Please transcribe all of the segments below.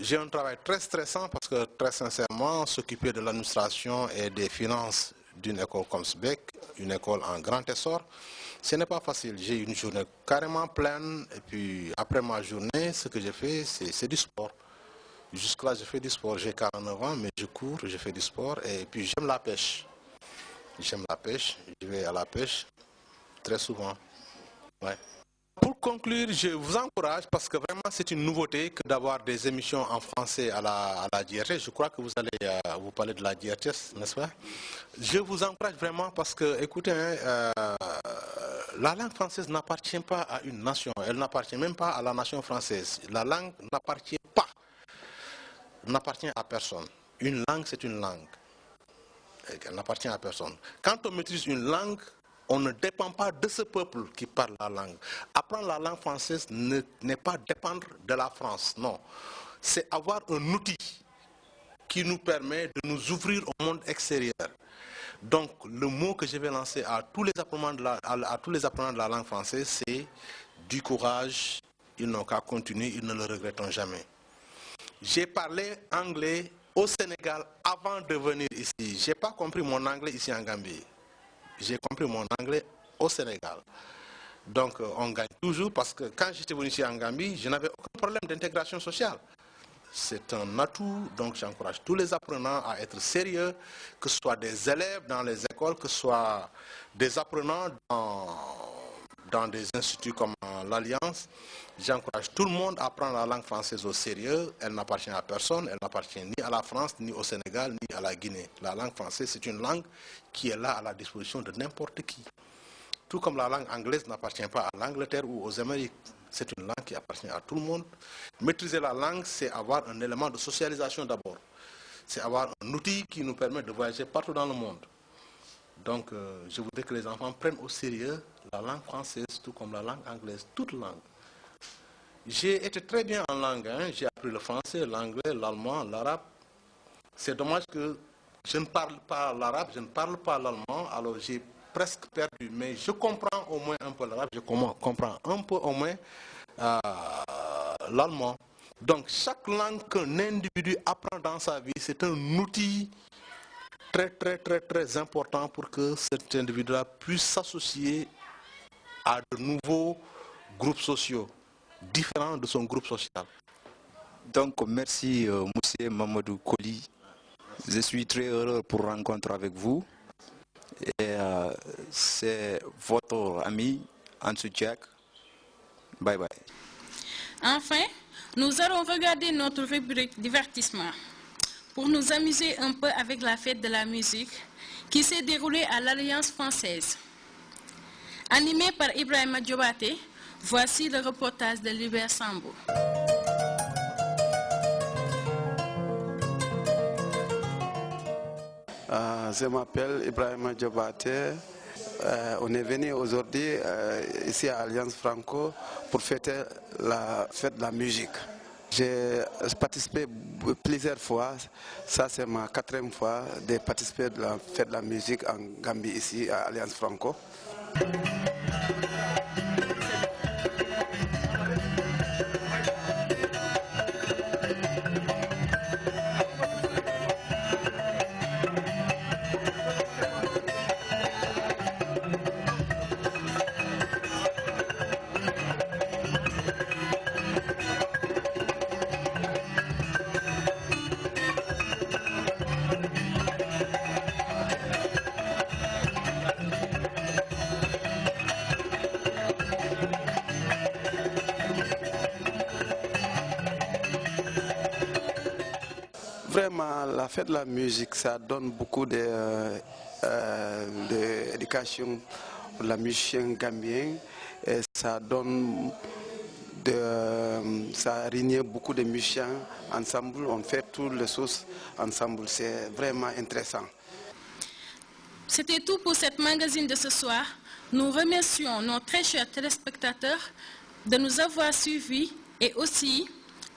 j'ai un travail très stressant parce que, très sincèrement, s'occuper de l'administration et des finances d'une école comme SBEC, une école en grand essor, ce n'est pas facile. J'ai une journée carrément pleine et puis après ma journée, ce que j'ai fait, c'est du sport. Jusque-là, je fais du sport. J'ai 49 ans, mais je cours, je fais du sport et puis j'aime la pêche. J'aime la pêche, je vais à la pêche très souvent. Ouais. Pour conclure, je vous encourage, parce que vraiment c'est une nouveauté que d'avoir des émissions en français à la DRT. Je crois que vous allez vous parler de la DRT, n'est-ce pas? Je vous encourage vraiment parce que, écoutez, la langue française n'appartient pas à une nation, elle n'appartient même pas à la nation française. La langue n'appartient à personne. Une langue, c'est une langue. Elle n'appartient à personne. Quand on maîtrise une langue, on ne dépend pas de ce peuple qui parle la langue. Apprendre la langue française n'est pas dépendre de la France, non. C'est avoir un outil qui nous permet de nous ouvrir au monde extérieur. Donc, le mot que je vais lancer à tous les apprenants de la langue française, c'est du courage. Ils n'ont qu'à continuer, ils ne le regretteront jamais. J'ai parlé anglais au Sénégal avant de venir ici. Je n'ai pas compris mon anglais ici en Gambie. J'ai compris mon anglais au Sénégal. Donc on gagne toujours parce que quand j'étais venu ici en Gambie, je n'avais aucun problème d'intégration sociale. C'est un atout, donc j'encourage tous les apprenants à être sérieux, que ce soit des élèves dans les écoles, que ce soit des apprenants dans des instituts comme l'Alliance. J'encourage tout le monde à prendre la langue française au sérieux. Elle n'appartient à personne, elle n'appartient ni à la France, ni au Sénégal, ni à la Guinée. La langue française, c'est une langue qui est là à la disposition de n'importe qui. Tout comme la langue anglaise n'appartient pas à l'Angleterre ou aux Amériques. C'est une langue qui appartient à tout le monde. Maîtriser la langue, c'est avoir un élément de socialisation d'abord. C'est avoir un outil qui nous permet de voyager partout dans le monde. Donc, je voudrais que les enfants prennent au sérieux la langue française, tout comme la langue anglaise, toute langue. J'ai été très bien en langue, hein. J'ai appris le français, l'anglais, l'allemand, l'arabe. C'est dommage que je ne parle pas l'arabe, je ne parle pas l'allemand, alors j'ai presque perdu. Mais je comprends au moins un peu l'arabe, je comprends un peu au moins l'allemand. Donc chaque langue qu'un individu apprend dans sa vie, c'est un outil très important pour que cet individu-là puisse s'associer à de nouveaux groupes sociaux, différents de son groupe social. Donc merci Monsieur Mamadou Koli. Je suis très heureux pour rencontrer avec vous. Et c'est votre ami Ansou Jack. Bye bye. Enfin, nous allons regarder notre rubrique divertissement pour nous amuser un peu avec la fête de la musique qui s'est déroulée à l'Alliance française. Animé par Ibrahima Diobate, voici le reportage de Libert Sambo. Je m'appelle Ibrahima Diobate. On est venu aujourd'hui ici à Alliance Franco pour fêter la fête de la musique. J'ai participé plusieurs fois, ça c'est ma 4e fois de participer à la fête de la musique en Gambie ici à Alliance Franco. Vraiment, la fête de la musique, ça donne beaucoup d'éducation pour la musicien gambien et ça donne ça réunit beaucoup de musiciens ensemble, on fait toutes les choses ensemble, c'est vraiment intéressant. C'était tout pour cette magazine de ce soir. Nous remercions nos très chers téléspectateurs de nous avoir suivis et aussi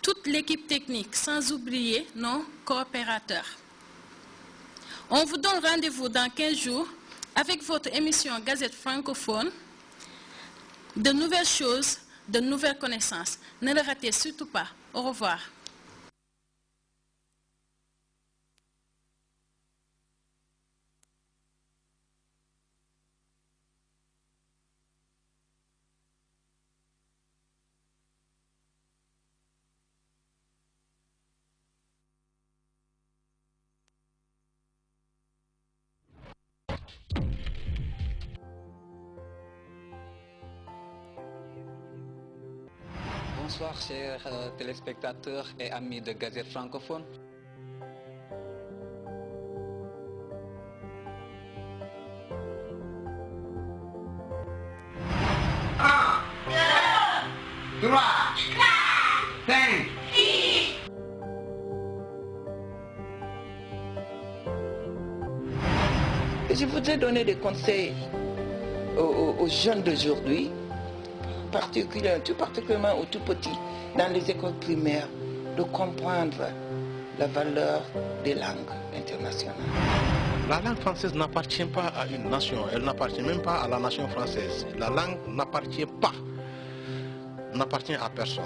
toute l'équipe technique, sans oublier nos coopérateurs. On vous donne rendez-vous dans 15 jours avec votre émission Gazette francophone. De nouvelles choses, de nouvelles connaissances. Ne le ratez surtout pas. Au revoir. Bonsoir chers téléspectateurs et amis de Gazette francophone. Je voudrais donner des conseils aux jeunes d'aujourd'hui, tout particulièrement aux tout petits, dans les écoles primaires, de comprendre la valeur des langues internationales. La langue française n'appartient pas à une nation, elle n'appartient même pas à la nation française. La langue n'appartient à personne.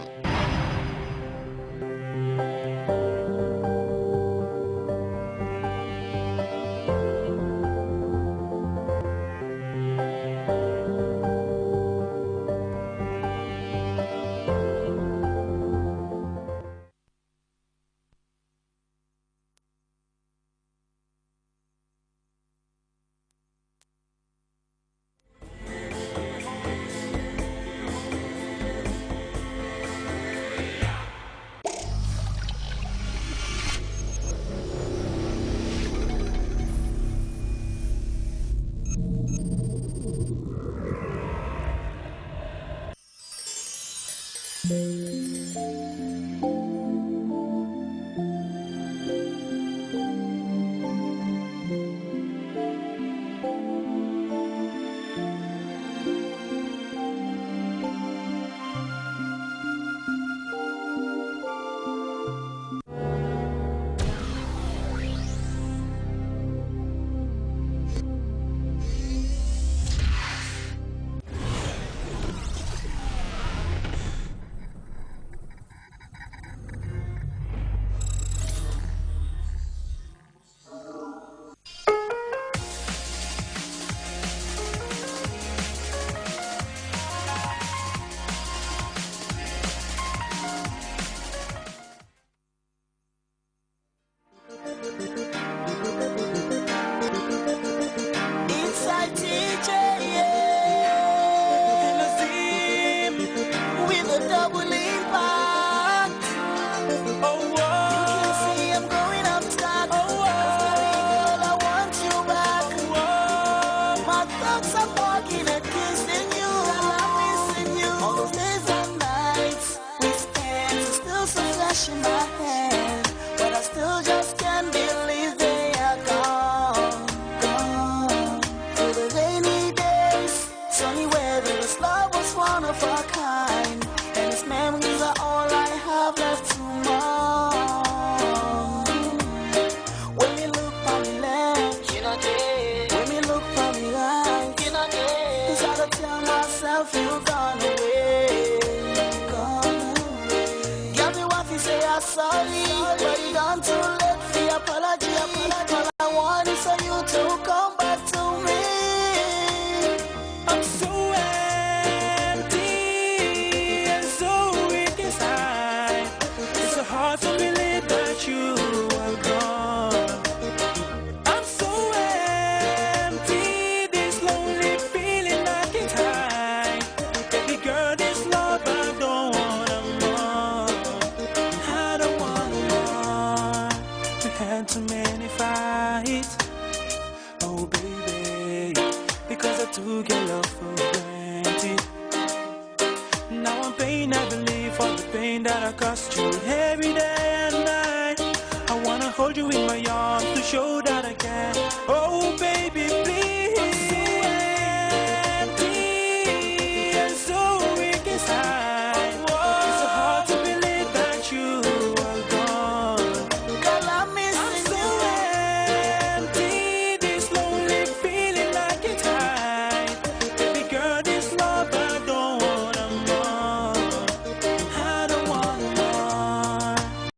In my hands, but I still just can't believe they are gone, gone. Through the rainy days, sunny weather, this love was one of a kind, and its memories are all I have left to mourn. When we look from the left, you're not there. When we look from the right, you're not there. 'Cause I gotta tell myself you've gone away, gone away. Say I'm sorry, but you gone too late for your apology. All I want is for you to come back to me. I'm so empty and so weak inside. It's so hard to believe that you are gone. I'm so empty, this lonely feeling I can't hide. Baby girl, this love I don't wanna more. Had too many fights, oh baby, because I took your love for